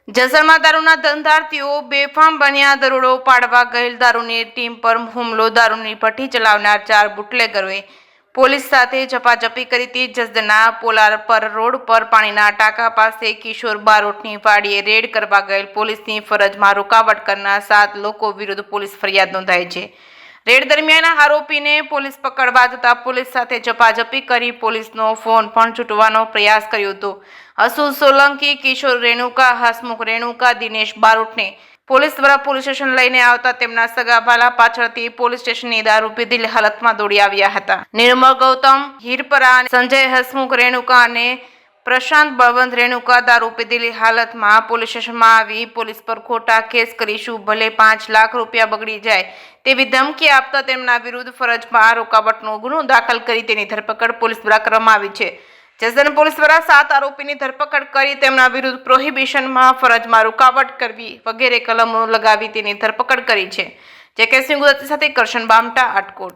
જેસલમાં દારૂના ધંધાર્થીઓ બેફામ બન્યા. દરોડો પાડવા ગયેલ દારૂની ટીમ પર હુમલો. દારૂની ભઠ્ઠી ચલાવનાર 4 બુટલેગરોએ પોલીસ સાથે ઝપાઝપી કરી હતી. જસદણના પોલાર પર રોડ પર પાણીના ટાંકા પાસે કિશોર બારોટની વાડીએ રેડ કરવા ગયેલ પોલીસની ફરજમાં રૂકાવટ કરનાર 7 લોકો વિરુદ્ધ પોલીસ ફરિયાદ નોંધાઈ છે. રેડ દરમિયાન આરોપીને પોલીસ પકડવા જતા પોલીસ સાથે ઝપાઝપી કરી પોલીસનો ફોન પણ છૂટવાનો પ્રયાસ કર્યો હતો. અશુ સોલંકી, કિશોર રેણુકા, હસમુખ રેણુકા, દિનેશ બારોટને પોલીસ દ્વારા પોલીસ સ્ટેશન લઈને આવતા તેમના સગા ભાલા પાછળથી પોલીસ સ્ટેશનની દારૂ પીધેલી હાલતમાં દોડી આવ્યા હતા. નિર્મળ ગૌતમ હિરપરા, સંજય હસમુખ રેણુકા અને પ્રશાંત બળવંત રેણુકા દારૂ પીધેલી હાલતમાં પોલીસ સ્ટેશનમાં આવી પોલીસ પર ખોટા કેસ કરીશું, ભલે 5 લાખ રૂપિયા બગડી જાય તેવી ધમકી આપતા તેમના વિરુદ્ધ ફરજમાં રોકાવટનો ગુનો દાખલ કરી તેની ધરપકડ પોલીસ દ્વારા કરવામાં આવી છે. જસદણ પોલીસ દ્વારા 7 આરોપીની ધરપકડ કરી તેમના વિરુદ્ધ પ્રોહિબિશનમાં ફરજમાં રૂકાવટ કરવી વગેરે કલમો લગાવી તેની ધરપકડ કરી છે. જે કેસની ગુજરાતી સાથે કરશન બામટા, આટકોટ.